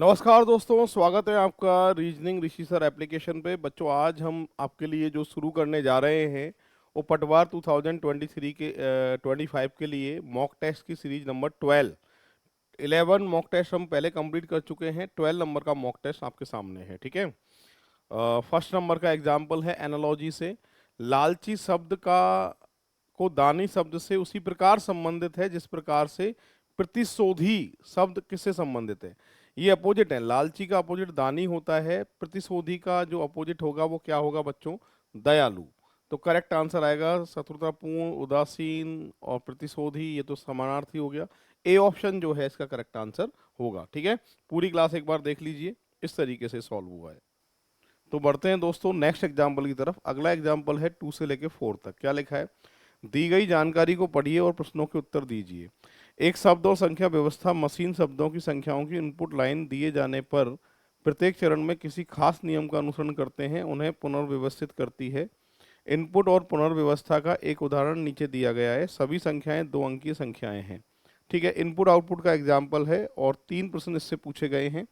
नमस्कार दोस्तों, स्वागत है आपका रीजनिंग ऋषि सर एप्लीकेशन पे। बच्चों, आज हम आपके लिए जो शुरू करने जा रहे हैं वो पटवार 2023 के 25 के लिए मॉक टेस्ट की सीरीज नंबर 12। 11 मॉक टेस्ट हम पहले कंप्लीट कर चुके हैं। 12 नंबर का मॉक टेस्ट आपके सामने है, ठीक है। फर्स्ट नंबर का एग्जाम्पल है एनालॉजी से। लालची शब्द का को दानी शब्द से उसी प्रकार संबंधित है जिस प्रकार से प्रतिशोधी शब्द किससे संबंधित है। ये अपोजिट है। लालची का अपोजिट दानी होता है। प्रतिशोधी का जो अपोजिट होगा वो क्या होगा बच्चों? दयालु। तो करेक्ट आंसर आएगा शत्रुतापूर्ण, उदासीन और प्रतिशोधी, ये तो समानार्थी हो गया। ए ऑप्शन जो है इसका करेक्ट आंसर होगा, ठीक है। पूरी क्लास एक बार देख लीजिए, इस तरीके से सॉल्व हुआ है। तो बढ़ते हैं दोस्तों नेक्स्ट एग्जाम्पल की तरफ। अगला एग्जाम्पल है 2 से लेके 4 तक। क्या लिखा है? दी गई जानकारी को पढ़िए और प्रश्नों के उत्तर दीजिए। एक शब्द और संख्या व्यवस्था मशीन शब्दों की संख्याओं की इनपुट लाइन दिए जाने पर प्रत्येक चरण में किसी खास नियम का अनुसरण करते हैं, उन्हें पुनर्व्यवस्थित करती है। इनपुट और पुनर्व्यवस्था का एक उदाहरण नीचे दिया गया है। सभी संख्याएं 2 अंकीय संख्याएं हैं, ठीक है। इनपुट आउटपुट का एग्जाम्पल है और 3 प्रश्न इससे पूछे गए हैं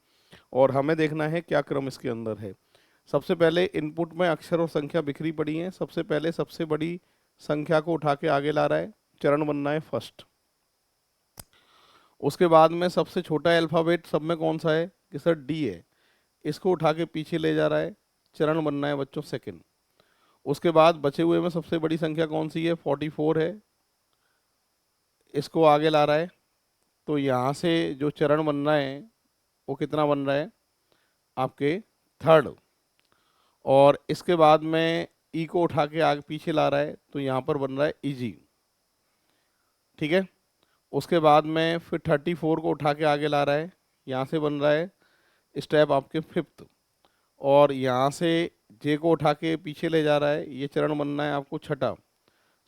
और हमें देखना है क्या क्रम इसके अंदर है। सबसे पहले इनपुट में अक्षर और संख्या बिखरी पड़ी हैं। सबसे पहले सबसे बड़ी संख्या को उठा के आगे ला रहा है, चरण बनना है फर्स्ट। उसके बाद में सबसे छोटा अल्फाबेट सब में कौन सा है कि सर डी है, इसको उठा के पीछे ले जा रहा है, चरण बनना है बच्चों सेकंड। उसके बाद बचे हुए में सबसे बड़ी संख्या कौन सी है? 44 है, इसको आगे ला रहा है। तो यहाँ से जो चरण बनना है वो कितना बन रहा है आपके? थर्ड। और इसके बाद में ई को उठा के आगे पीछे ला रहा है तो यहाँ पर बन रहा है इजी, ठीक है। उसके बाद में फिर 34 को उठा के आगे ला रहा है, यहाँ से बन रहा है स्टेप आपके फिफ्थ। और यहाँ से जे को उठा के पीछे ले जा रहा है, ये चरण बनना है आपको छठा।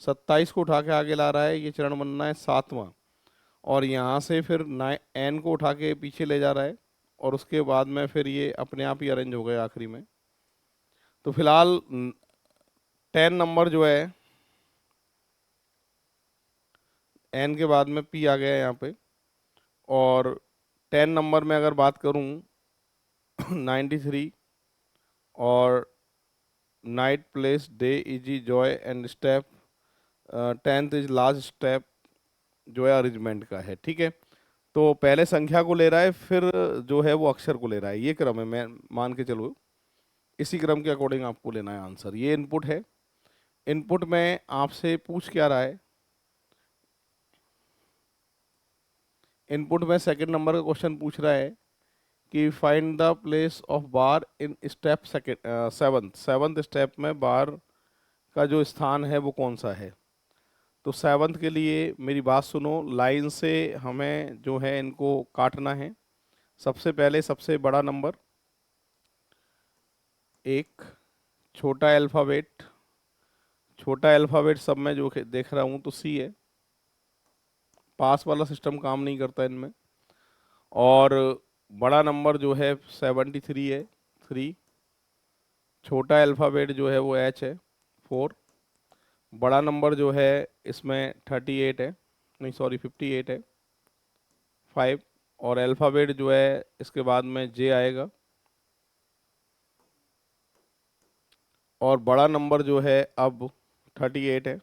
27 को उठा के आगे ला रहा है, ये चरण बनना है सातवां। और यहाँ से फिर एन को उठा के पीछे ले जा रहा है और उसके बाद में फिर ये अपने आप ही अरेंज हो गए आखिरी में। तो फिलहाल 10 नंबर जो है, एन के बाद में पी आ गया है यहाँ पे। और 10 नंबर में अगर बात करूँ 93 और night Place de easy Joy and step 10th is last step जो है अरेंजमेंट का है, ठीक है। तो पहले संख्या को ले रहा है, फिर जो है वो अक्षर को ले रहा है। ये क्रम है, मैं मान के चलो इसी क्रम के अकॉर्डिंग आपको लेना है आंसर। ये इनपुट है। इनपुट में आपसे पूछ क्या रहा है? इनपुट में सेकंड नंबर का क्वेश्चन पूछ रहा है कि find the place of bar in step seventh. Seventh step में बार का जो स्थान है वो कौन सा है? तो सेवंथ के लिए मेरी बात सुनो, लाइन से हमें जो है इनको काटना है। सबसे पहले सबसे बड़ा नंबर एक, छोटा अल्फ़ाबेट। छोटा अल्फ़ाबेट सब में जो देख रहा हूँ तो सी है, पास वाला सिस्टम काम नहीं करता इनमें। और बड़ा नंबर जो है 73 है, 3। छोटा अल्फ़ाबेट जो है वो एच है, 4। बड़ा नंबर जो है इसमें 38 है, नहीं सॉरी 58 है, 5। और अल्फ़ाबेट जो है इसके बाद में जे आएगा। और बड़ा नंबर जो है अब 38 है,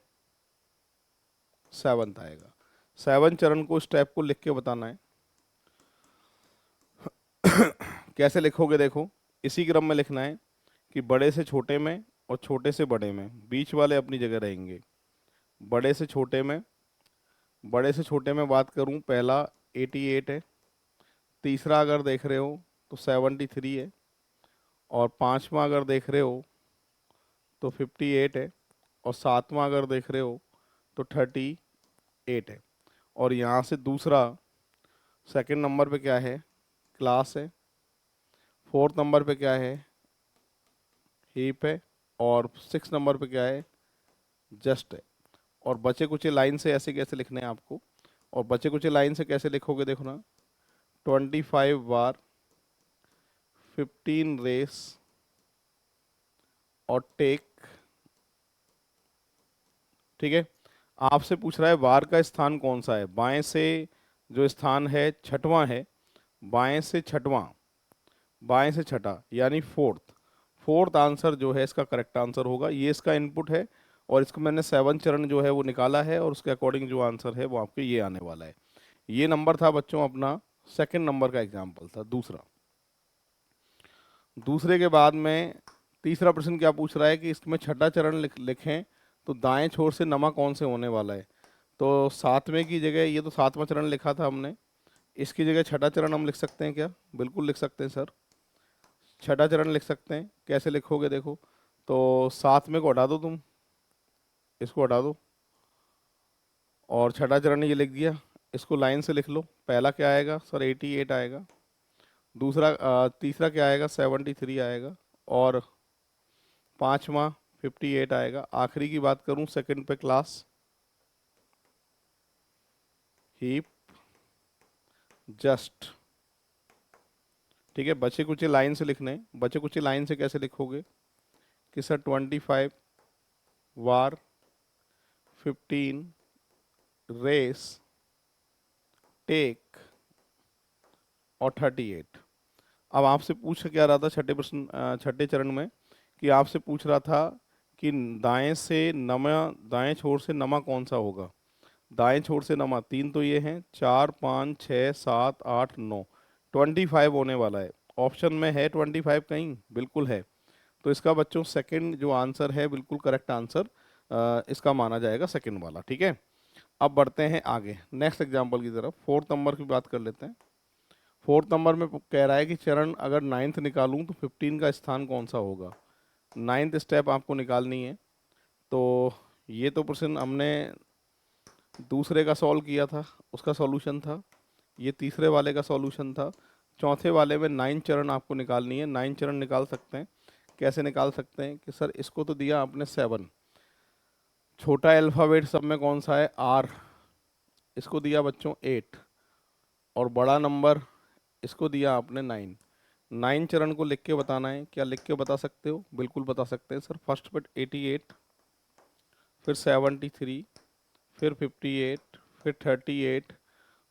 7th आएगा। 7 चरण को स्टेप को लिख के बताना है। कैसे लिखोगे देखो, इसी क्रम में लिखना है कि बड़े से छोटे में और छोटे से बड़े में, बीच वाले अपनी जगह रहेंगे। बड़े से छोटे में, बड़े से छोटे में बात करूं, पहला 88 है, तीसरा अगर देख रहे हो तो 73 है, और पांचवा अगर देख रहे हो तो 58 है, और सातवां अगर देख रहे हो तो 38 है। और यहाँ से दूसरा सेकंड नंबर पे क्या है? क्लास है। फोर्थ नंबर पे क्या है? हीप है। और 6 नंबर पे क्या है? जस्ट है। और बचे कुचे लाइन से ऐसे कैसे लिखने हैं आपको? और बचे कुचे लाइन से कैसे लिखोगे देखो ना, 25 बार, 15 रेस और टेक, ठीक है। आपसे पूछ रहा है बार का स्थान कौन सा है। बाएं से जो स्थान है छठवां है, बाएं से छठवां, बाएं से छठा यानी फोर्थ। फोर्थ आंसर जो है इसका करेक्ट आंसर होगा। ये इसका इनपुट है और इसको मैंने 7 चरण जो है वो निकाला है और उसके अकॉर्डिंग जो आंसर है वो आपके ये आने वाला है। ये नंबर था बच्चों अपना सेकंड नंबर का एग्जाम्पल था। दूसरा, दूसरे के बाद में तीसरा प्रश्न क्या पूछ रहा है कि इसमें छठा चरण लिखें तो दाएं छोर से नमा कौन से होने वाला है। तो सातवें की जगह, ये तो सातवां चरण लिखा था हमने, इसकी जगह छठा चरण हम लिख सकते हैं क्या? बिल्कुल लिख सकते हैं सर, छठा चरण लिख सकते हैं। कैसे लिखोगे देखो, तो सात में को हटा दो तुम, इसको हटा दो और छठा चरण ये लिख दिया। इसको लाइन से लिख लो। पहला क्या आएगा सर? 88 आएगा। दूसरा तीसरा क्या आएगा? 73 आएगा। और पांचवा 58 आएगा। आखिरी की बात करूं सेकंड पे, क्लास हीप जस्ट। ठीक है, बचे कुछ लाइन से लिखने। बचे कुछ लाइन से कैसे लिखोगे कि सर 25 वार 15 रेस टेक और 38। अब आपसे पूछ क्या रहा था छठे प्रश्न, छठे चरण में, कि आपसे पूछ रहा था कि दाएं से नमा, दाएं छोर से नमा कौन सा होगा। दाएं छोर से नमा तीन तो ये हैं, 4 5 6 7 8 9, 25 होने वाला है। ऑप्शन में है 25 कहीं? बिल्कुल है। तो इसका बच्चों सेकंड जो आंसर है बिल्कुल करेक्ट आंसर इसका माना जाएगा, सेकंड वाला। ठीक है, अब बढ़ते हैं आगे नेक्स्ट एग्जाम्पल की तरफ। फोर्थ नंबर की बात कर लेते हैं। फोर्थ नंबर में कह रहा है कि चरण अगर नाइन्थ निकालूं तो 15 का स्थान कौन सा होगा। नाइन्थ स्टेप आपको निकालनी है। तो ये तो प्रश्न हमने दूसरे का सॉल्व किया था, उसका सॉल्यूशन था। ये तीसरे वाले का सॉल्यूशन था। चौथे वाले में 9 चरण आपको निकालनी है। 9 चरण निकाल सकते हैं। कैसे निकाल सकते हैं कि सर इसको तो दिया आपने 7, छोटा अल्फ़ाबेट सब में कौन सा है? आर। इसको दिया बच्चों 8 और बड़ा नंबर इसको दिया आपने 9। 9 चरण को लिख के बताना है। क्या लिख के बता सकते हो? बिल्कुल बता सकते हैं सर। फर्स्ट पे 88, फिर 73, फिर 58, फिर 38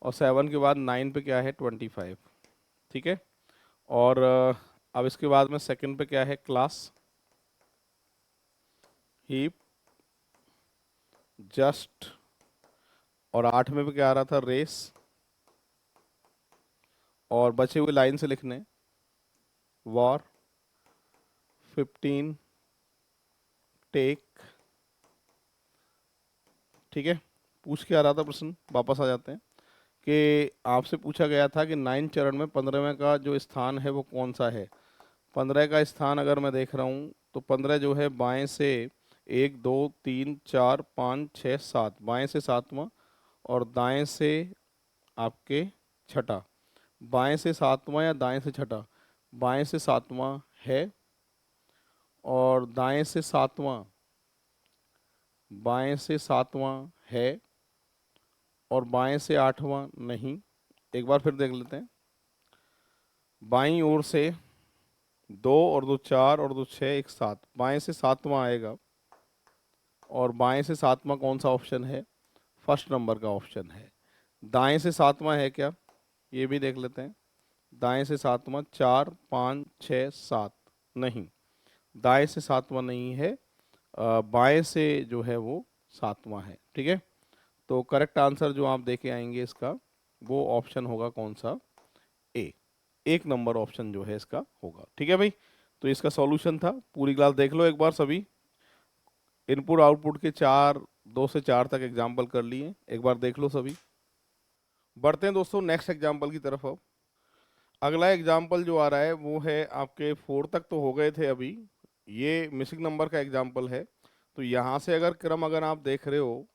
और 7 के बाद 9 पे क्या है? 25। ठीक है, और अब इसके बाद में सेकंड पे क्या है? Class heap just. और 8 में पे क्या आ रहा था? रेस। और बचे हुए लाइन से लिखने, वॉर 15 टेक। ठीक है, पूछ के आ रहा था प्रश्न, वापस आ जाते हैं कि आपसे पूछा गया था कि 9 चरण में 15वें का जो स्थान है वो कौन सा है। 15 का स्थान अगर मैं देख रहा हूँ तो 15 जो है बाएं से 1 2 3 4 5 6 7, बाएं से सातवां और दाएं से आपके छठा। बाएं से सातवां या दाएं से छठा? बाएं से सातवां है और दाएं से सातवां, बाएं से सातवां है और बाएं से आठवां नहीं। एक बार फिर देख लेते हैं। बाईं ओर से 2 और 2 4 और 2 6 एक 7, बाएं से सातवां आएगा। और बाएं से सातवां कौन सा ऑप्शन है? फर्स्ट नंबर का ऑप्शन है। दाएं से सातवां है क्या? ये भी देख लेते हैं। दाएं से सातवां 4 5 6 7 नहीं, दाएं से सातवां नहीं है। बाएं से जो है वो सातवां है। ठीक है, तो करेक्ट आंसर जो आप देके आएंगे इसका, वो ऑप्शन होगा कौन सा? ए, एक नंबर ऑप्शन जो है इसका होगा। ठीक है भाई, तो इसका सॉल्यूशन था। पूरी क्लास देख लो एक बार सभी। इनपुट आउटपुट के 4, 2 से 4 तक एग्जाम्पल कर लिए, एक बार देख लो सभी। बढ़ते हैं दोस्तों नेक्स्ट एग्जाम्पल की तरफ। अब अगला एग्जाम्पल जो आ रहा है वो है आपके 4 तक तो हो गए थे अभी, ये मिसिंग नंबर का एग्जाम्पल है। तो यहाँ से अगर क्रम अगर आप देख रहे हो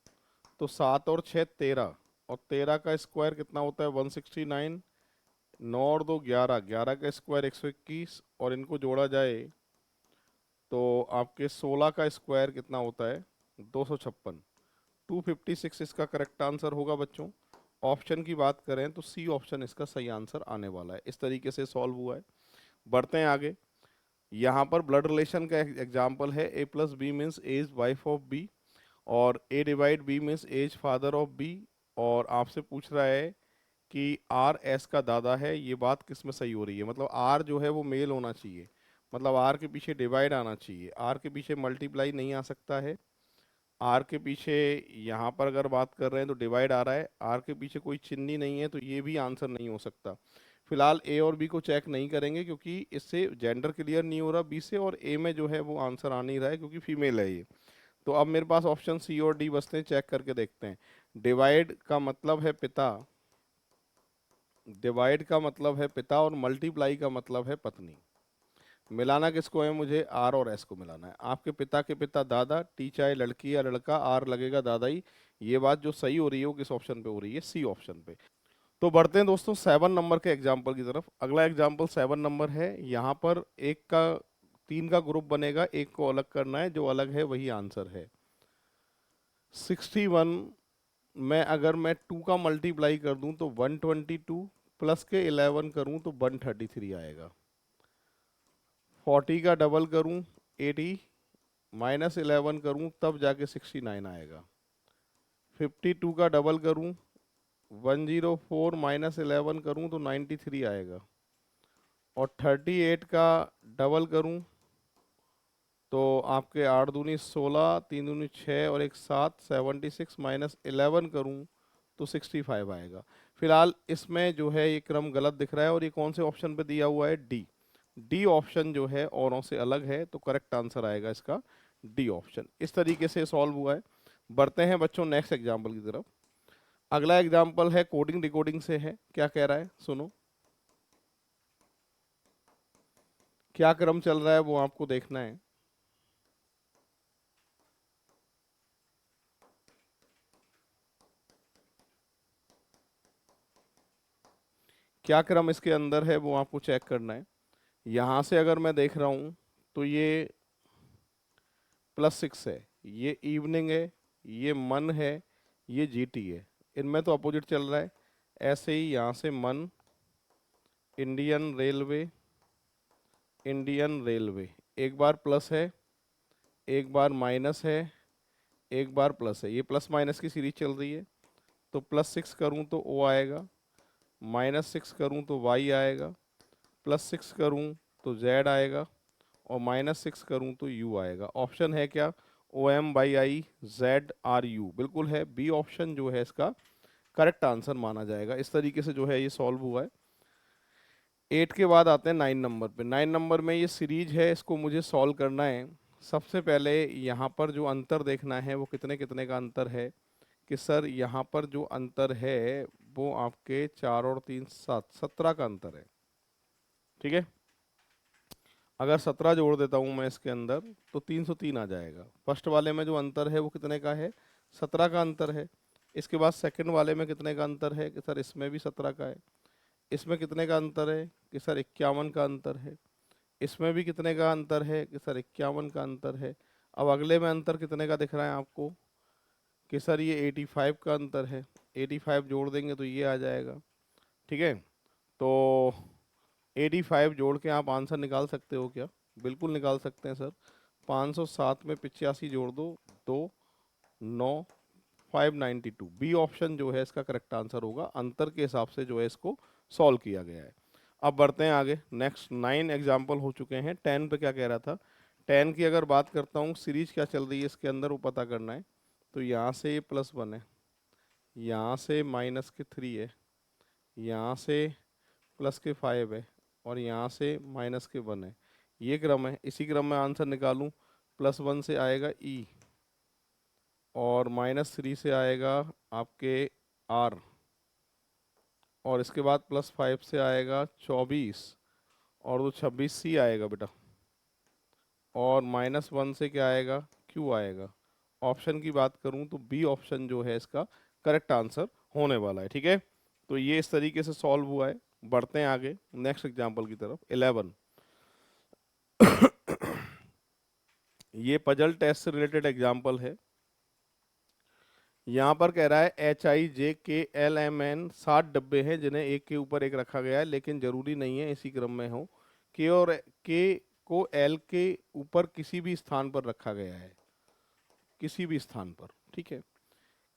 तो 7 और 6 13, और 13 का स्क्वायर कितना होता है? 169। 9 और 2 11, 11 का स्क्वायर 121 और इनको जोड़ा जाए तो आपके 16 का स्क्वायर कितना होता है? 256। 256 इसका करेक्ट आंसर होगा बच्चों। ऑप्शन की बात करें तो सी ऑप्शन इसका सही आंसर आने वाला है। इस तरीके से सॉल्व हुआ है। बढ़ते हैं आगे। यहाँ पर ब्लड रिलेशन का एग्जाम्पल है। A plus B means as wife of B और A divide B means as father of B. और आपसे पूछ रहा है कि आर एस का दादा है, ये बात किस में सही हो रही है? मतलब आर जो है वो मेल होना चाहिए, मतलब आर के पीछे डिवाइड आना चाहिए, आर के पीछे मल्टीप्लाई नहीं आ सकता है। आर के पीछे यहाँ पर अगर बात कर रहे हैं तो डिवाइड आ रहा है, आर के पीछे कोई चिन्ह नहीं है, तो ये भी आंसर नहीं हो सकता। फिलहाल ए और बी को चेक नहीं करेंगे क्योंकि इससे जेंडर क्लियर नहीं हो रहा बी से, और ए में जो है वो आंसर आ नहीं रहा है क्योंकि फीमेल है ये। तो अब मेरे पास ऑप्शन सी और डी बचते हैं, चेक करके देखते हैं। डिवाइड का मतलब है पिता, डिवाइड का मतलब है पिता, और मल्टीप्लाई का मतलब है पत्नी। मिलाना किसको है? मुझे आर और एस को मिलाना है। आपके पिता के पिता दादा, टी चाहे लड़की या लड़का, आर लगेगा दादाई। ये बात जो सही हो रही है वो किस ऑप्शन पे हो रही है? सी ऑप्शन पे। तो बढ़ते हैं दोस्तों 7 नंबर के एग्जाम्पल की तरफ। अगला एग्जाम्पल 7 नंबर है। यहाँ पर एक का 3 का ग्रुप बनेगा, एक को अलग करना है, जो अलग है वही आंसर है। 61 में अगर मैं 2 का मल्टीप्लाई कर दूं तो 122, प्लस के 11 करूं तो 133 आएगा। 40 का डबल करूं 80, माइनस 11 करूं तब जाके 69 आएगा। 52 का डबल करूं 104, माइनस 11 करूं तो 93 आएगा। और 38 का डबल करूं तो आपके 8 दूनी 16, 3 दूनी 6 और एक 7, 76, माइनस 11 करूं तो 65 आएगा। फिलहाल इसमें जो है ये क्रम गलत दिख रहा है, और ये कौन से ऑप्शन पे दिया हुआ है? डी। डी ऑप्शन जो है औरों से अलग है, तो करेक्ट आंसर आएगा इसका डी ऑप्शन। इस तरीके से सॉल्व हुआ है। बढ़ते हैं बच्चों नेक्स्ट एग्जाम्पल की तरफ। अगला एग्जाम्पल है कोडिंग डिकोडिंग से है। क्या कह रहा है सुनो, क्या क्रम चल रहा है वो आपको देखना है। क्या क्रम इसके अंदर है वो आपको चेक करना है। यहाँ से अगर मैं देख रहा हूँ तो ये +6 है, ये इवनिंग है, ये मन है, ये जीटी है। इनमें तो अपोजिट चल रहा है। ऐसे ही यहाँ से मन, इंडियन रेलवे, इंडियन रेलवे, एक बार प्लस है, एक बार माइनस है, एक बार प्लस है। ये प्लस माइनस की सीरीज चल रही है। तो +6 करूँ तो ओ आएगा, -6 करूँ तो वाई आएगा, +6 करूँ तो जेड आएगा, और -6 करूँ तो यू आएगा। ऑप्शन है क्या? OM/I ZRU बिल्कुल है। बी ऑप्शन जो है इसका करेक्ट आंसर माना जाएगा। इस तरीके से जो है ये सॉल्व हुआ है। 8 के बाद आते हैं 9 नंबर पे। 9 नंबर में ये सीरीज है, इसको मुझे सॉल्व करना है। सबसे पहले यहाँ पर जो अंतर देखना है वो कितने कितने का अंतर है, कि सर यहाँ पर जो अंतर है वो आपके 4 और 3 7, 17 का अंतर है। ठीक है, अगर 17 जोड़ देता हूँ मैं इसके अंदर तो 303 आ जाएगा। फर्स्ट वाले में जो अंतर है वो कितने का है? 17 का अंतर है। इसके बाद सेकंड वाले में कितने का अंतर है? कि सर इसमें भी 17 का है। इसमें कितने का अंतर है? कि सर 51 का अंतर है। इसमें भी कितने का अंतर है? कि सर 51 का अंतर है। अब अगले में अंतर कितने का दिख रहा है आपको? कि सर ये 85 का अंतर है। 85 जोड़ देंगे तो ये आ जाएगा। ठीक है, तो 85 जोड़ के आप आंसर निकाल सकते हो क्या? बिल्कुल निकाल सकते हैं सर। 507 में 85 जोड़ दो, 2 9 592। बी ऑप्शन जो है इसका करेक्ट आंसर होगा। अंतर के हिसाब से जो है इसको सॉल्व किया गया है। अब बढ़ते हैं आगे। नेक्स्ट 9 एग्जाम्पल हो चुके हैं। 10 पे क्या कह रहा था? 10 की अगर बात करता हूँ, सीरीज क्या चल रही है इसके अंदर वो पता करना है। तो यहाँ से ये +1 है, यहाँ से -3 है, यहाँ से +5 है, और यहाँ से -1 है। ये क्रम है। इसी क्रम में आंसर निकालूं, +1 से आएगा ई, और -3 से आएगा आपके आर, और इसके बाद +5 से आएगा 24, और वो 26 सी आएगा बेटा, और -1 से क्या आएगा? क्यू आएगा। ऑप्शन की बात करूं तो बी ऑप्शन जो है इसका करेक्ट आंसर होने वाला है। ठीक है, तो ये इस तरीके से सॉल्व हुआ है। बढ़ते हैं आगे नेक्स्ट एग्जाम्पल की तरफ। 11 ये पजल टेस्ट से रिलेटेड एग्जाम्पल है। यहाँ पर कह रहा है HIJKLMN 60 डब्बे हैं जिन्हें एक के ऊपर एक रखा गया है, लेकिन जरूरी नहीं है इसी क्रम में हो। के और के को एल के ऊपर किसी भी स्थान पर रखा गया है, किसी भी स्थान पर। ठीक है,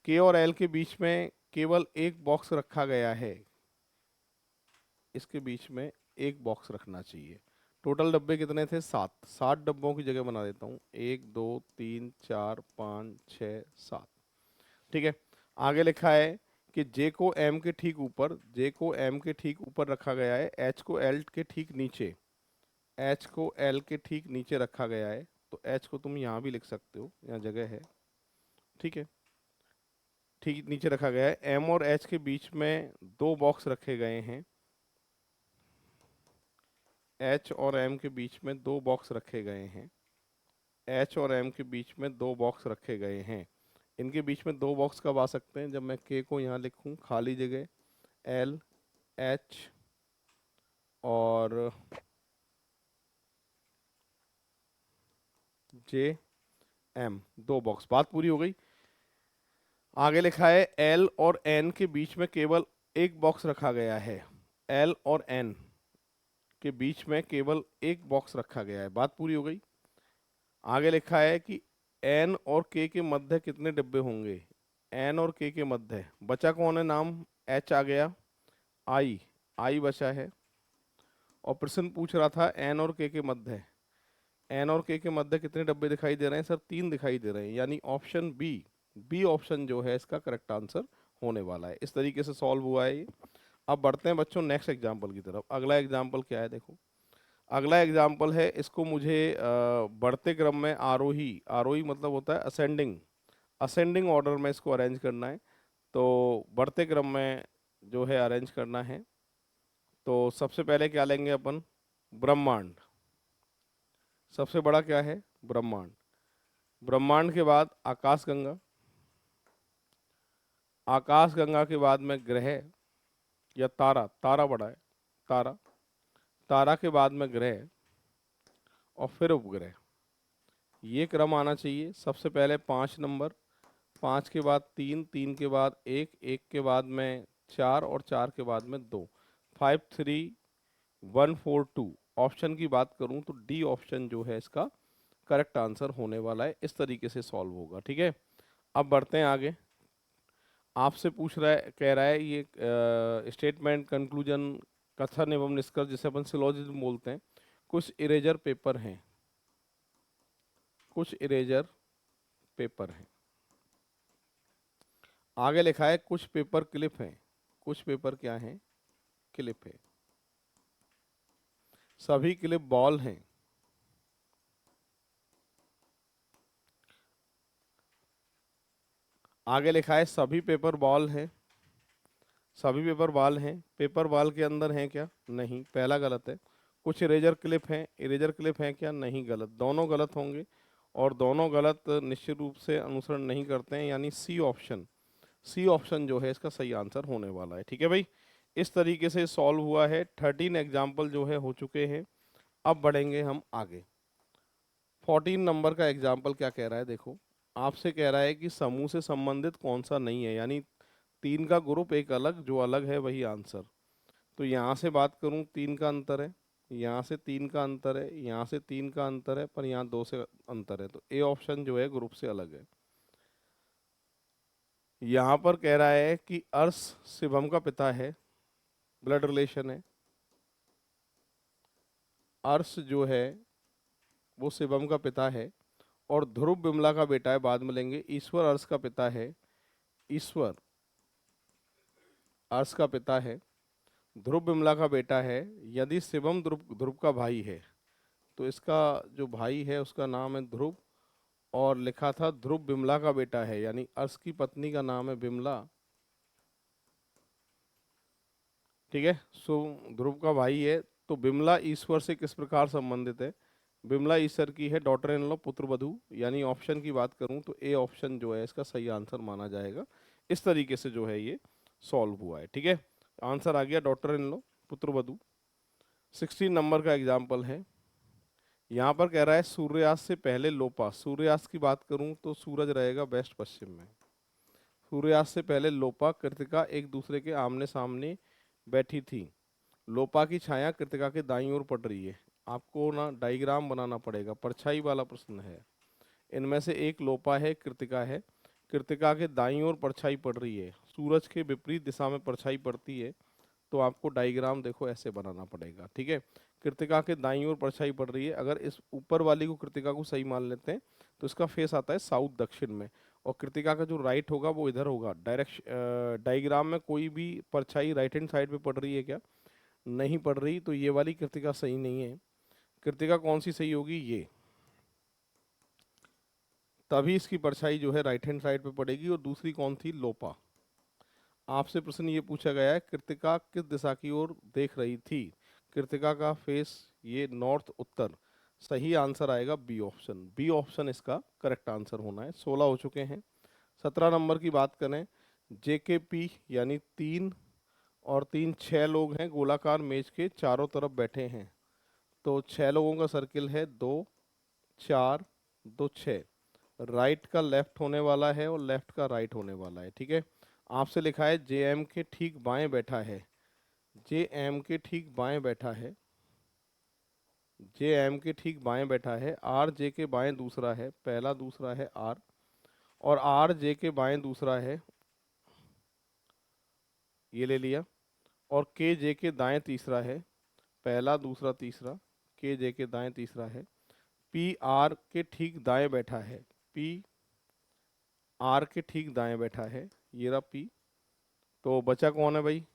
के और एल के बीच में केवल एक बॉक्स रखा गया है। इसके बीच में एक बॉक्स रखना चाहिए। टोटल डब्बे कितने थे? 7। 7 डब्बों की जगह बना देता हूँ, 1 2 3 4 5 6 7। ठीक है। आगे लिखा है कि जे को एम के ठीक ऊपर, जे को एम के ठीक ऊपर रखा गया है, एच को एल के ठीक नीचे, एच को एल के ठीक नीचे रखा गया है। तो एच को तुम यहाँ भी लिख सकते हो, यहाँ जगह है। ठीक है, ठीक नीचे रखा गया है। एम और एच के बीच में दो बॉक्स रखे गए हैं, एच और एम के बीच में दो बॉक्स रखे गए हैं, एच और एम के बीच में दो बॉक्स रखे गए हैं। इनके बीच में दो बॉक्स कब आ सकते हैं? जब मैं के को यहाँ लिखूँ, खाली जगह एल एच और जे एम, दो बॉक्स, बात पूरी हो गई। आगे लिखा है एल और एन के बीच में केवल एक बॉक्स रखा गया है, एल और एन के बीच में केवल एक बॉक्स रखा गया है, बात पूरी हो गई। आगे लिखा है कि एन और के मध्य कितने डिब्बे होंगे? एन और के मध्य बचा कौन है नाम? एच आ गया, आई, आई बचा है। और प्रश्न पूछ रहा था एन और के मध्य, एन और के मध्य कितने डब्बे दिखाई दे रहे हैं सर? 3 दिखाई दे रहे हैं, यानी ऑप्शन बी, बी ऑप्शन जो है इसका करेक्ट आंसर होने वाला है। इस तरीके से सॉल्व हुआ है ये। अब बढ़ते हैं बच्चों नेक्स्ट एग्जाम्पल की तरफ। अगला एग्जाम्पल क्या है देखो, अगला एग्जाम्पल है, इसको मुझे बढ़ते क्रम में आरोही, आरोही मतलब होता है असेंडिंग, असेंडिंग ऑर्डर में इसको अरेंज करना है। तो बढ़ते क्रम में जो है अरेंज करना है। तो सबसे पहले क्या लेंगे अपन? ब्रह्मांड। सबसे बड़ा क्या है? ब्रह्मांड। ब्रह्मांड के बाद आकाशगंगा, आकाशगंगा के बाद में ग्रह या तारा, तारा बड़ा है, तारा, तारा के बाद में ग्रह और फिर उपग्रह। ये क्रम आना चाहिए। सबसे पहले 5 नंबर, 5 के बाद 3, 3 के बाद 1, 1 के बाद में 4 और 4 के बाद में 2, 5 3 1 4 2। ऑप्शन की बात करूं तो डी ऑप्शन जो है इसका करेक्ट आंसर होने वाला है। इस तरीके से सॉल्व होगा। ठीक है, अब बढ़ते हैं आगे। आपसे पूछ रहा है, कह रहा है ये स्टेटमेंट, कंक्लूजन, कथन एवं निष्कर्ष, जिसे अपन सिलोजिज्म बोलते हैं। कुछ इरेजर पेपर हैं, कुछ इरेजर पेपर हैं। आगे लिखा है कुछ पेपर क्लिप हैं, कुछ पेपर क्या हैं? क्लिप है। सभी क्लिप बॉल हैं। आगे लिखा है सभी पेपर बॉल हैं, सभी पेपर बॉल हैं। पेपर बॉल के अंदर हैं क्या? नहीं, पहला गलत है। कुछ इरेजर क्लिप हैं, इरेजर क्लिप हैं क्या? नहीं, गलत, दोनों गलत होंगे और दोनों गलत निश्चित रूप से अनुसरण नहीं करते हैं, यानी सी ऑप्शन, सी ऑप्शन जो है इसका सही आंसर होने वाला है। ठीक है भाई, इस तरीके से सॉल्व हुआ है। 13 एग्जाम्पल जो है हो चुके हैं। अब बढ़ेंगे हम आगे। 14 नंबर का एग्जाम्पल क्या कह रहा है देखो, आपसे कह रहा है कि समूह से संबंधित कौन सा नहीं है, यानी 3 का ग्रुप एक अलग, जो अलग है वही आंसर। तो यहाँ से बात करूँ 3 का अंतर है, यहाँ से 3 का अंतर है, यहाँ से 3 का अंतर है, पर यहाँ 2 से अंतर है। तो ए ऑप्शन जो है ग्रुप से अलग है। यहाँ पर कह रहा है कि अर्श शिवम का पिता है, ब्लड रिलेशन है। अर्श जो है वो शिवम का पिता है और ध्रुव बिमला का बेटा है, बाद में लेंगे। ईश्वर अर्श का पिता है, ईश्वर अर्श का पिता है, ध्रुव बिमला का बेटा है। यदि शिवम ध्रुव ध्रुव का भाई है तो इसका जो भाई है उसका नाम है ध्रुव, और लिखा था ध्रुव बिमला का बेटा है, यानी अर्श की पत्नी का नाम है बिमला। ठीक है, सो ध्रुव का भाई है। तो बिमला ईश्वर से किस प्रकार संबंधित है? बिमला ईश्वर की है डॉटर इन लॉ, पुत्र वधू, यानी ऑप्शन की बात करूं तो ए ऑप्शन जो है इसका सही आंसर माना जाएगा। इस तरीके से जो है ये सॉल्व हुआ है। ठीक है, आंसर आ गया डॉटर इन लॉ, पुत्र वधू। 16 नंबर का एग्जाम्पल है। यहाँ पर कह रहा है सूर्यास्त से पहले लोपा। सूर्यास्त की बात करूं तो सूरज रहेगा वेस्ट पश्चिम में। सूर्यास्त से पहले लोपा कृतिका एक दूसरे के आमने सामने बैठी थी। लोपा की छाया कृतिका के दाईं ओर पड़ रही है। आपको ना डायग्राम बनाना पड़ेगा, परछाई वाला प्रश्न है। इनमें से एक लोपा है, कृतिका है। कृतिका के दाईं ओर परछाई पड़ रही है, सूरज के विपरीत दिशा में परछाई पड़ती है। तो आपको डायग्राम देखो ऐसे बनाना पड़ेगा, ठीक है। कृतिका के दाईं ओर परछाई पड़ रही है, अगर इस ऊपर वाली को कृतिका को सही मान लेते हैं तो इसका फेस आता है साउथ दक्षिण में, और कृतिका का जो राइट होगा वो इधर होगा। डायग्राम में कोई भी परछाई राइट हैंड साइड पे पड़ रही है क्या? नहीं पड़ रही, तो ये वाली कृतिका सही नहीं है। कृतिका कौन सी सही होगी? ये, तभी इसकी परछाई जो है राइट हैंड साइड पे पड़ेगी। और दूसरी कौन थी? लोपा। आपसे प्रश्न ये पूछा गया है कृतिका किस दिशा की ओर देख रही थी? कृतिका का फेस ये नॉर्थ उत्तर। सही आंसर आएगा बी ऑप्शन। बी ऑप्शन इसका करेक्ट आंसर होना है। 16 हो चुके हैं। 17 नंबर की बात करें, जेकेपी यानी 3 और 3 6 लोग हैं, गोलाकार मेज के चारों तरफ बैठे हैं। तो 6 लोगों का सर्किल है, 2 4 2 6। राइट का लेफ्ट होने वाला है और लेफ्ट का राइट होने वाला है, ठीक है। आपसे लिखा है जे एम के ठीक बाएं बैठा है। जे एम के ठीक बाएं बैठा है। जे एम के ठीक बाएं बैठा है। आर जे के बाएं दूसरा है, पहला दूसरा है आर। और आर जे के बाएं दूसरा है, ये ले लिया। और के जे के दाएं तीसरा है, पहला दूसरा तीसरा। के जे के दाएं तीसरा है। पी आर के ठीक दाएं बैठा है। पी आर के ठीक दाएं बैठा है, ये रहा पी। तो बचा कौन है भाई?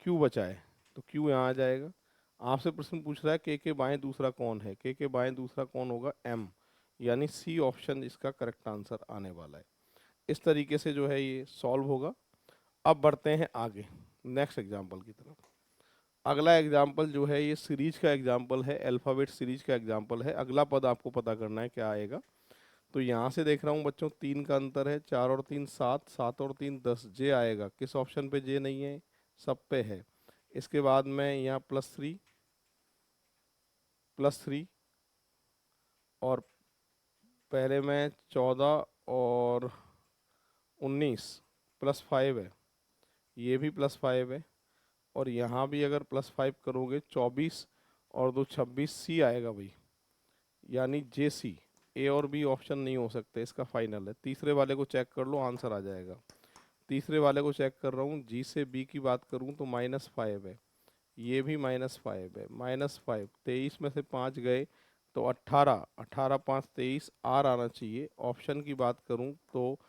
क्यू बचा है, तो क्यू यहाँ आ जाएगा। आपसे प्रश्न पूछ रहा है के बाएं दूसरा कौन है? के बाएं दूसरा कौन होगा? एम, यानी सी ऑप्शन इसका करेक्ट आंसर आने वाला है। इस तरीके से जो है ये सॉल्व होगा। अब बढ़ते हैं आगे नेक्स्ट एग्जाम्पल की तरफ। अगला एग्जाम्पल जो है ये सीरीज का एग्जाम्पल है, अल्फ़ाबेट सीरीज का एग्जाम्पल है। अगला पद आपको पता करना है क्या आएगा। तो यहाँ से देख रहा हूँ बच्चों 3 का अंतर है, 4 और 3 7, 7 और 3 10। जे आएगा। किस ऑप्शन पे जे नहीं है? सब पे है। इसके बाद में यहाँ +3 और पहले में 14 और 19 +5 है, ये भी +5 है। और यहाँ भी अगर +5 करोगे 24 और 2 26, सी आएगा भाई, यानी जे सी। ए और बी ऑप्शन नहीं हो सकते, इसका फाइनल है। तीसरे वाले को चेक कर लो, आंसर आ जाएगा। तीसरे वाले को चेक कर रहा हूँ, जी से बी की बात करूँ तो -5 है, ये भी -5 है। -5, 23 में से 5 गए तो 18, 18 5 23, आर आना चाहिए। ऑप्शन की बात करूं तो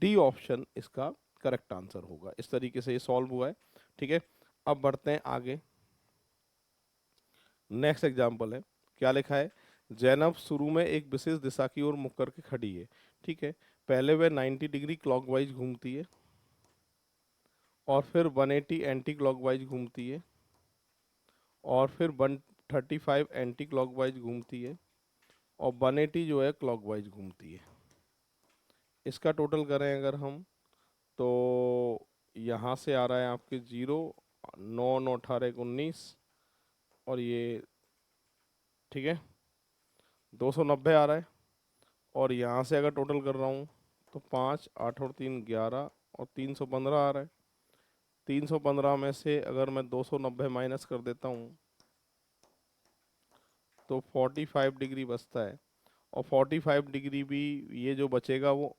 डी ऑप्शन इसका करेक्ट आंसर होगा। इस तरीके से ये सॉल्व हुआ है, ठीक है। अब बढ़ते हैं आगे। नेक्स्ट एग्जाम्पल है, क्या लिखा है? जैनब शुरू में एक विशेष दिशा की ओर मुख करके खड़ी है, ठीक है। पहले वह 90 डिग्री क्लॉकवाइज घूमती है, और फिर 180 एंटी क्लॉकवाइज घूमती है, और फिर 135 एंटी क्लॉकवाइज घूमती है, और 180 जो है क्लॉकवाइज घूमती है। इसका टोटल करें अगर हम तो यहाँ से आ रहा है आपके 0, 9 9 18 19, और ये ठीक है 290 आ रहा है। और यहाँ से अगर टोटल कर रहा हूँ तो 5 8 और 3 11 और 315 आ रहा है। 315 में से अगर मैं 290 माइनस कर देता हूँ तो 45 डिग्री बचता है। और 45 डिग्री भी ये जो बचेगा वो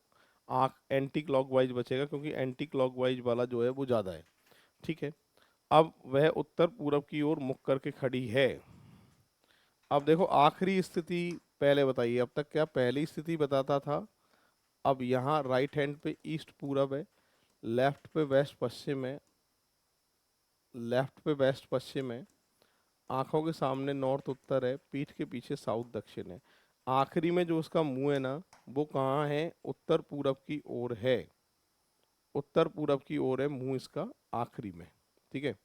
आँख एंटी क्लॉकवाइज बचेगा, क्योंकि एंटी क्लॉकवाइज वाला जो है वो ज़्यादा है, ठीक है। अब वह उत्तर पूरब की ओर मुख करके खड़ी है। अब देखो आखिरी स्थिति पहले बताइए, अब तक क्या पहली स्थिति बताता था। अब यहाँ राइट हैंड पे ईस्ट पूरब है, लेफ्ट पे वेस्ट पश्चिम है, लेफ्ट पे वेस्ट पश्चिम है, आंखों के सामने नॉर्थ उत्तर है, पीठ के पीछे साउथ दक्षिण है। आखिरी में जो उसका मुंह है ना, वो कहाँ है? उत्तर पूरब की ओर है। उत्तर पूरब की ओर है मुंह इसका आखिरी में, ठीक है।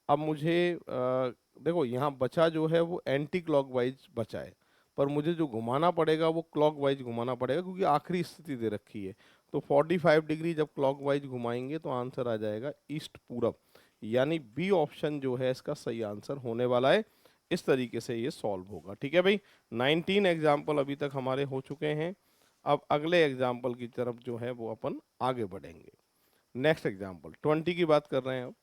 अब मुझे देखो यहाँ बचा जो है वो एंटी क्लॉकवाइज बचा है, पर मुझे जो घुमाना पड़ेगा वो क्लॉकवाइज घुमाना पड़ेगा, क्योंकि आखिरी स्थिति दे रखी है। तो 45 डिग्री जब क्लॉकवाइज घुमाएंगे तो आंसर आ जाएगा ईस्ट पूरब, यानी बी ऑप्शन जो है इसका सही आंसर होने वाला है। इस तरीके से ये सॉल्व होगा, ठीक है भाई। 19 एग्जाम्पल अभी तक हमारे हो चुके हैं। अब अगले एग्जाम्पल की तरफ जो है वो अपन आगे बढ़ेंगे। नेक्स्ट एग्जाम्पल 20 की बात कर रहे हैं अब।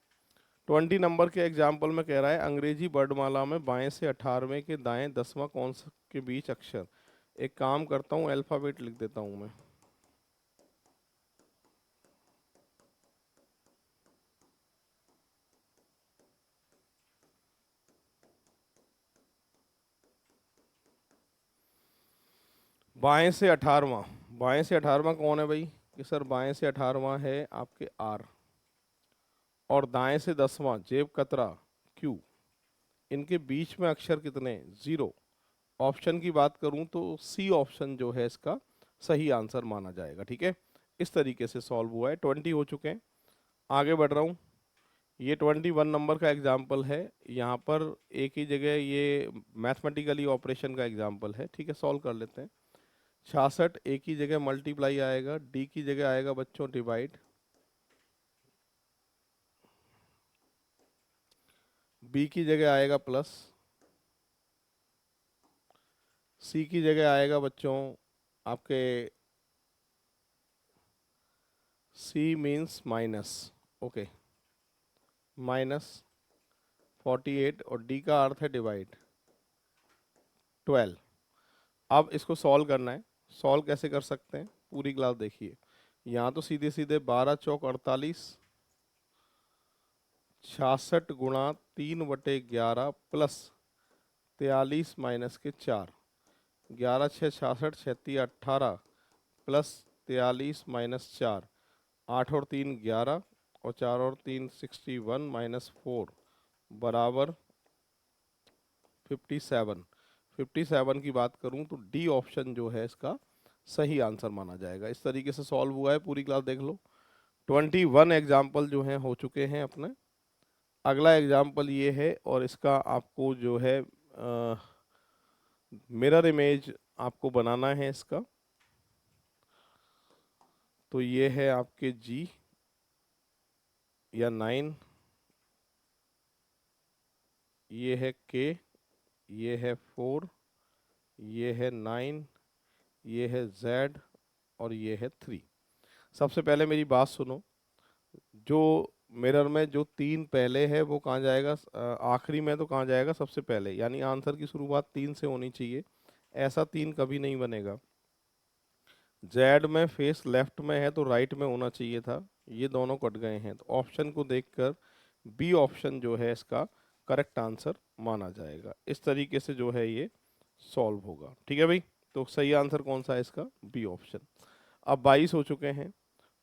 20 नंबर के एग्जाम्पल में कह रहा है अंग्रेजी वर्णमाला में बाएं से 18वें के दाएं 10वां कौन सा के बीच अक्षर। एक काम करता हूँ, अल्फ़ाबेट लिख देता हूँ मैं। बाएं से 18वां, बाएं से 18वां कौन है भाई? कि सर बाएं से 18वां है आपके आर, और दाएं से 10वां जेब कतरा क्यू। इनके बीच में अक्षर कितने? जीरो। ऑप्शन की बात करूं तो सी ऑप्शन जो है इसका सही आंसर माना जाएगा। ठीक है, इस तरीके से सॉल्व हुआ है। 20 हो चुके हैं। आगे बढ़ रहा हूँ। ये 21 नंबर का एग्जाम्पल है। यहाँ पर एक ही जगह ये मैथमेटिकली ऑपरेशन का एग्जाम्पल है। ठीक है, सॉल्व कर लेते हैं। 66 एक ही जगह मल्टीप्लाई आएगा, डी की जगह आएगा बच्चों डिवाइड, बी की जगह आएगा प्लस, सी की जगह आएगा बच्चों आपके, C means minus, okay, minus 48, और डी का अर्थ है डिवाइड 12। अब इसको सॉल्व करना है। सॉल्व कैसे कर सकते हैं? पूरी क्लास देखिए। यहाँ तो सीधे सीधे 12 चौक 48, 66 गुणा 3/11 प्लस 43 माइनस के 4, 11 6 66, 36 18 प्लस 43 माइनस 4, 8 और 3 11, और 4 और 3 61 माइनस 4 बराबर 57। 57 की बात करूं तो डी ऑप्शन जो है इसका सही आंसर माना जाएगा। इस तरीके से सॉल्व हुआ है। पूरी क्लास देख लो। 21 एग्जाम्पल जो हैं हो चुके हैं अपने। अगला एग्जाम्पल ये है, और इसका आपको जो है मिरर इमेज आपको बनाना है इसका। तो ये है आपके जी या 9, ये है के, ये है 4, ये है 9, ये है Z, और ये है 3। सबसे पहले मेरी बात सुनो। जो मिरर में जो 3 पहले है वो कहाँ जाएगा? आखिरी में तो कहाँ जाएगा? सबसे पहले, यानी आंसर की शुरुआत 3 से होनी चाहिए। ऐसा 3 कभी नहीं बनेगा। जेड में फेस लेफ्ट में है तो राइट में होना चाहिए था, ये दोनों कट गए हैं। तो ऑप्शन को देखकर बी ऑप्शन जो है इसका करेक्ट आंसर माना जाएगा। इस तरीके से जो है ये सॉल्व होगा। ठीक है भाई, तो सही आंसर कौन सा है इसका? B option. अब 22 हो चुके हैं।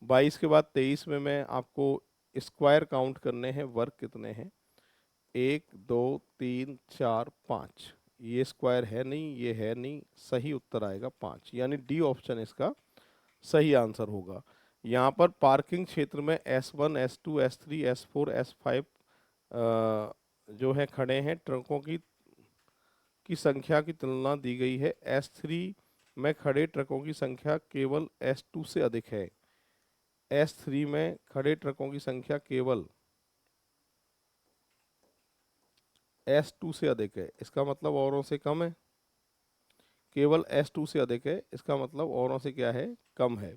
22 के बाद 23 में मैं आपको स्क्वायर काउंट करने हैं। वर्ग कितने हैं? 1 2 3 4 5। ये स्क्वायर है नहीं, ये है नहीं, सही उत्तर आएगा 5, यानी डी ऑप्शन इसका सही आंसर होगा। यहाँ पर पार्किंग क्षेत्र में S1 S2 S3 S4 S5 जो है खड़े हैं, ट्रकों की संख्या की तुलना दी गई है। S3 में खड़े ट्रकों की संख्या केवल S2 से अधिक है। S3 में खड़े ट्रकों की संख्या केवल S2 से अधिक है, इसका मतलब औरों से कम है। केवल S2 से अधिक है, इसका मतलब औरों से क्या है? कम है।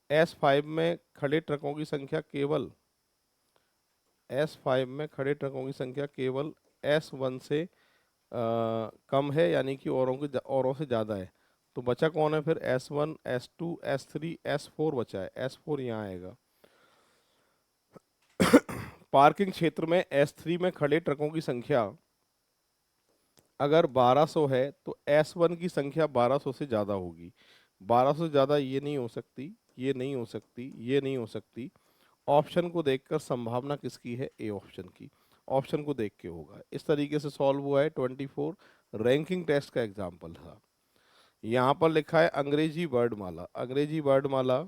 S5 में खड़े ट्रकों की संख्या केवल S5 में खड़े ट्रकों की संख्या केवल S1 से कम है, यानी कि औरों से ज़्यादा है। तो बचा कौन है फिर? S1 S2 S3 S4 बचा है। S4 यहाँ आएगा। पार्किंग क्षेत्र में S3 में खड़े ट्रकों की संख्या अगर 1200 है तो S1 की संख्या 1200 से ज़्यादा होगी। 1200 से ज़्यादा ये नहीं हो सकती, ये नहीं हो सकती, ये नहीं हो सकती। ऑप्शन को देखकर संभावना किसकी है? ए ऑप्शन की। ऑप्शन को देख के होगा। इस तरीके से सॉल्व हुआ है। 24 रैंकिंग टेस्ट का एग्जाम्पल था। यहाँ पर लिखा है अंग्रेजी वर्डमाला। अंग्रेजी वर्डमाला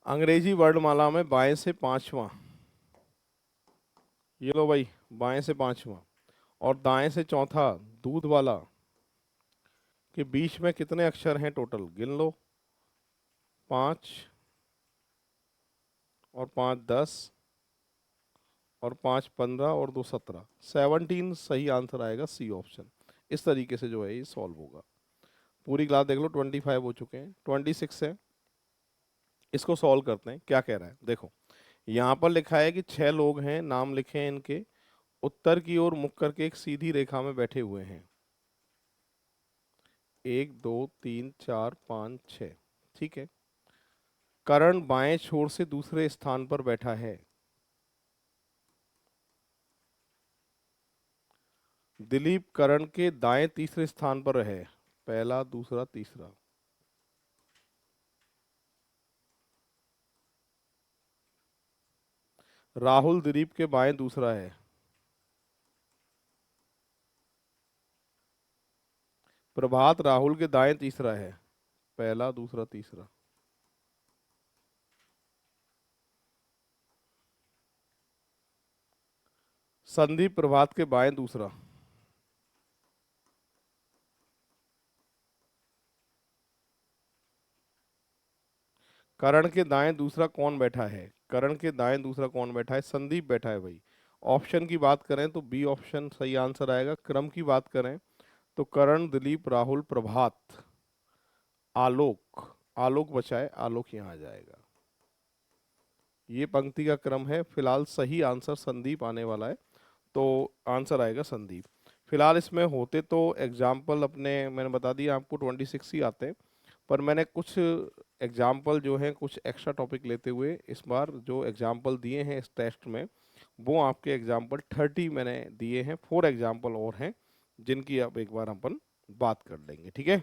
अंग्रेजी वर्डमाला में बाएं से पांचवा, ये लो भाई, बाएं से पांचवा और दाएं से चौथा दूध वाला के बीच में कितने अक्षर हैं टोटल? गिन लो। 5 और 5 10 और 5 15 और 2 17, 17 सही आंसर आएगा, सी ऑप्शन। इस तरीके से जो है ये सॉल्व होगा। पूरी क्लास देख लो। 25 हो चुके हैं। 26 है, इसको सॉल्व करते हैं। क्या कह रहा है देखो। यहाँ पर लिखा है कि 6 लोग हैं, नाम लिखे हैं इनके, उत्तर की ओर मुख करके एक सीधी रेखा में बैठे हुए हैं। 1 2 3 4 5 6। ठीक है। करण बाएं छोर से दूसरे स्थान पर बैठा है। दिलीप करण के दाएं तीसरे स्थान पर है। पहला, दूसरा, तीसरा। राहुल दिलीप के बाएं दूसरा है। प्रभात राहुल के दाएं तीसरा है। पहला, दूसरा, तीसरा। संदीप प्रभात के बाएं दूसरा। करण के दाएं दूसरा कौन बैठा है? करण के दाएं दूसरा कौन बैठा है? संदीप बैठा है भाई। ऑप्शन की बात करें तो बी ऑप्शन सही आंसर आएगा। क्रम की बात करें तो करण, दिलीप, राहुल, प्रभात, आलोक। आलोक बचा है, आलोक यहाँ आ जाएगा। ये पंक्ति का क्रम है। फिलहाल सही आंसर संदीप आने वाला है, तो आंसर आएगा संदीप। फिलहाल इसमें होते तो एग्जाम्पल अपने मैंने बता दिया आपको 26 ही आते हैं, पर मैंने कुछ एग्जाम्पल जो हैं कुछ एक्स्ट्रा टॉपिक लेते हुए इस बार जो एग्जाम्पल दिए हैं इस टेस्ट में, वो आपके एग्जाम्पल 30 मैंने दिए हैं। 4 एग्जाम्पल और हैं जिनकी अब एक बार अपन बात कर लेंगे। ठीक है।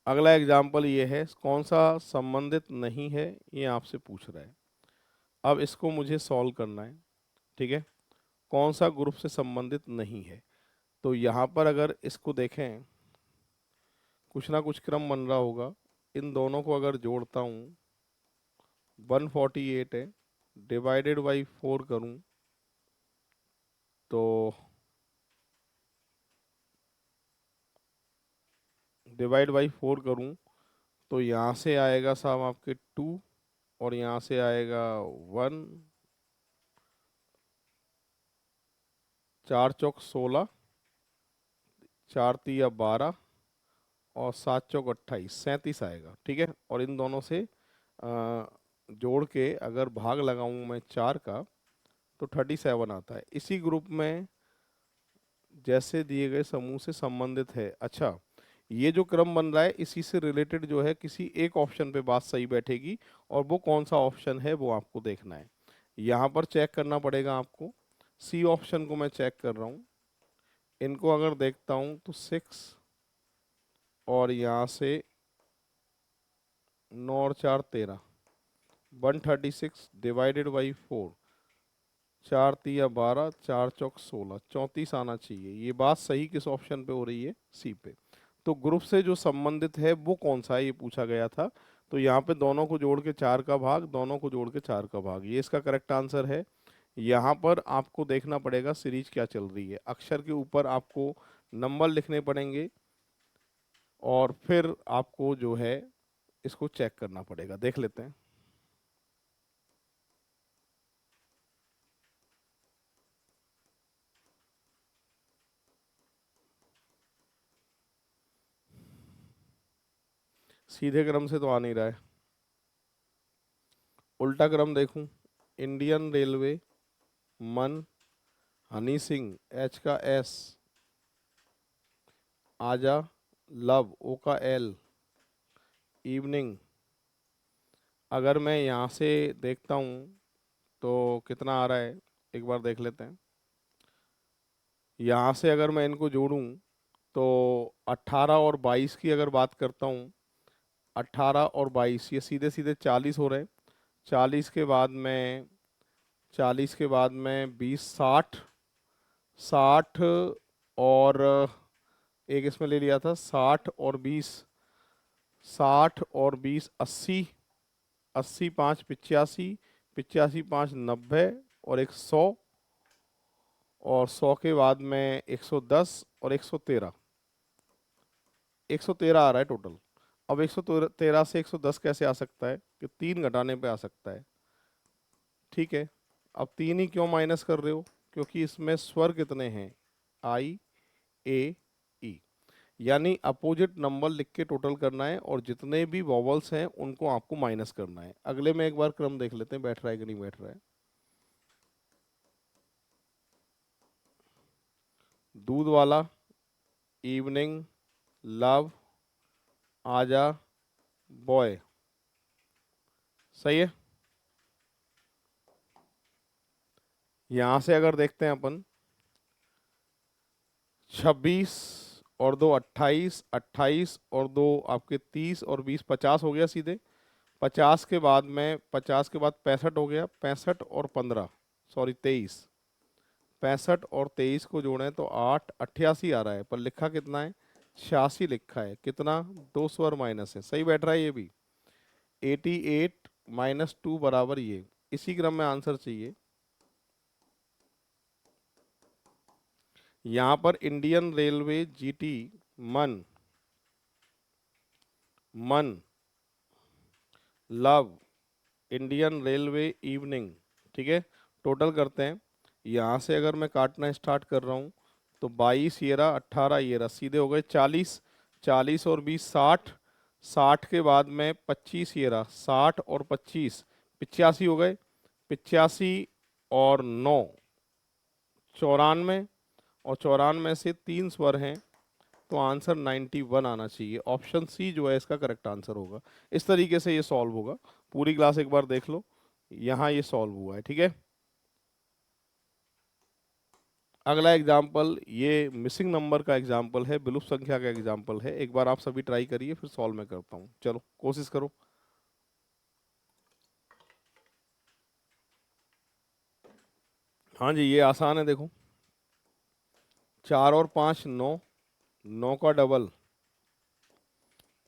अगला एग्जाम्पल ये है, कौन सा संबंधित नहीं है, ये आपसे पूछ रहा है। अब इसको मुझे सॉल्व करना है। ठीक है। कौन सा ग्रुप से संबंधित नहीं है? तो यहाँ पर अगर इसको देखें, कुछ ना कुछ क्रम बन रहा होगा। इन दोनों को अगर जोड़ता हूँ, 148 है, डिवाइडेड बाई 4 करूँ तो डिवाइड बाई 4 करूँ तो यहाँ से आएगा साहब आपके 2, और यहाँ से आएगा 1, 4 चौक 16, 4 तिया 12, और 7 चौक 28, 37 आएगा। ठीक है। और इन दोनों से जोड़ के अगर भाग लगाऊं मैं 4 का तो 37 आता है। इसी ग्रुप में जैसे दिए गए समूह से संबंधित है। अच्छा, ये जो क्रम बन रहा है इसी से रिलेटेड जो है किसी एक ऑप्शन पे बात सही बैठेगी, और वो कौन सा ऑप्शन है वो आपको देखना है। यहाँ पर चेक करना पड़ेगा आपको। सी ऑप्शन को मैं चेक कर रहा हूँ। इनको अगर देखता हूँ तो 6, और यहाँ से 9 और 4 13, 136 डिवाइडेड बाई 4, 4 तिया 12, 4 चौक 16, 34 आना चाहिए। ये बात सही किस ऑप्शन पे हो रही है? सी पे। तो ग्रुप से जो संबंधित है वो कौन सा है, ये पूछा गया था। तो यहाँ पे दोनों को जोड़ के 4 का भाग, दोनों को जोड़ के 4 का भाग, ये इसका करेक्ट आंसर है। यहाँ पर आपको देखना पड़ेगा सीरीज क्या चल रही है। अक्षर के ऊपर आपको नंबर लिखने पड़ेंगे, और फिर आपको जो है इसको चेक करना पड़ेगा। देख लेते हैं। सीधे क्रम से तो आ नहीं रहा है, उल्टा क्रम देखूं। इंडियन रेलवे, मन, हनी सिंह, एच का एस, आजा, लव, ओ का एल, इवनिंग। अगर मैं यहाँ से देखता हूँ तो कितना आ रहा है, एक बार देख लेते हैं। यहाँ से अगर मैं इनको जोड़ूं तो 18 और 22 की अगर बात करता हूँ, 18 और 22 ये सीधे सीधे 40 हो रहे हैं। 40 के बाद में 40 के बाद में 20, 60, 60, और एक इसमें ले लिया था 60 और 20, 60 और 20 80, 80 5 85, 85 5 90, और एक 100, और 100 के बाद में 110 और 113, 113 आ रहा है टोटल। अब 113 से 110 कैसे आ सकता है कि 3 घटाने पे आ सकता है। ठीक है। अब 3 ही क्यों माइनस कर रहे हो? क्योंकि इसमें स्वर कितने हैं? आई, ए, ई। यानी अपोजिट नंबर लिख के टोटल करना है, और जितने भी वॉवल्स हैं उनको आपको माइनस करना है। अगले में एक बार क्रम देख लेते हैं बैठ रहा है कि नहीं बैठ रहा है। दूध वाला, इवनिंग, लव, आजा, बॉय। सही है। यहां से अगर देखते हैं अपन, 26 और 2 28, 28 और 2 आपके 30 और 20 50 हो गया सीधे। 50 के बाद में 50 के बाद 65 हो गया, 65 और 15 सॉरी 23, 65 और 23 को जोड़ें तो 8 88 आ रहा है, पर लिखा कितना है, 86 लिखा है। कितना, 2 स्वर माइनस है। सही बैठ रहा है ये भी। 88 माइनस 2 बराबर ये। इसी क्रम में आंसर चाहिए। यहां पर इंडियन रेलवे जीटी मन, मन, लव, इंडियन रेलवे इवनिंग, ठीक है। टोटल करते हैं। यहाँ से अगर मैं काटना स्टार्ट कर रहा हूँ तो 22 ये रहा, 18 ये रहा, सीधे हो गए 40, 40 और 20 60, 60 के बाद में 25 ये रहा, 60 और 25 85 हो गए, 85 और 9 94, और 94 से 3 स्वर हैं, तो आंसर 91 आना चाहिए। ऑप्शन सी जो है इसका करेक्ट आंसर होगा। इस तरीके से ये सॉल्व होगा। पूरी क्लास एक बार देख लो, यहाँ ये सॉल्व हुआ है, ठीक है। अगला एग्जाम्पल, ये मिसिंग नंबर का एग्जाम्पल है, विलुप्त संख्या का एग्जाम्पल है। एक बार आप सभी ट्राई करिए, फिर सॉल्व मैं करता हूँ। चलो कोशिश करो। हाँ जी, ये आसान है, देखो। 4 और 5 9, 9 का डबल,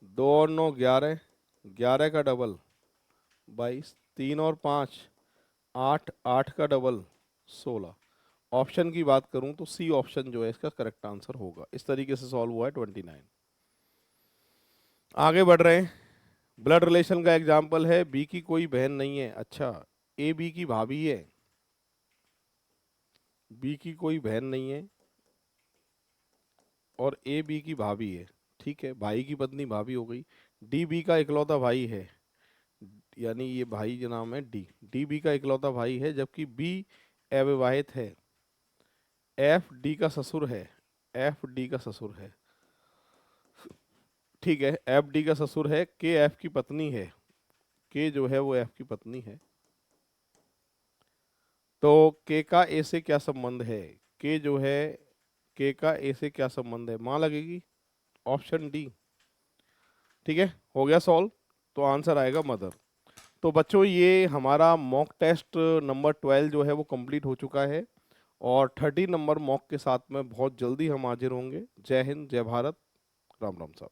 2 और 9 11, 11 का डबल 22, 3 और 5 8, 8 का डबल 16। ऑप्शन की बात करूं तो सी ऑप्शन जो है इसका करेक्ट आंसर होगा। इस तरीके से सॉल्व हुआ है 29। आगे बढ़ रहे हैं। ब्लड रिलेशन का एग्जाम्पल है, बी की कोई बहन नहीं है। अच्छा, ए बी की भाभी है, बी की कोई बहन नहीं है और ए बी की भाभी है, ठीक है। भाई की पत्नी भाभी हो गई। डी बी का इकलौता भाई है, यानी ये भाई का नाम है डी, डी बी का इकलौता भाई है, जबकि बी अविवाहित है। एफ डी का ससुर है, एफ डी का ससुर है, ठीक है। एफ डी का ससुर है, के एफ की पत्नी है, के जो है वो एफ की पत्नी है। तो के का ए से क्या संबंध है, के जो है, के का ए से क्या संबंध है, मां लगेगी। ऑप्शन डी, ठीक है। हो गया सॉल्व, तो आंसर आएगा मदर। तो बच्चों ये हमारा मॉक टेस्ट नंबर 12 जो है वो कंप्लीट हो चुका है, और 30 नंबर मॉक के साथ में बहुत जल्दी हम हाजिर होंगे। जय हिंद, जय भारत, राम राम साहब।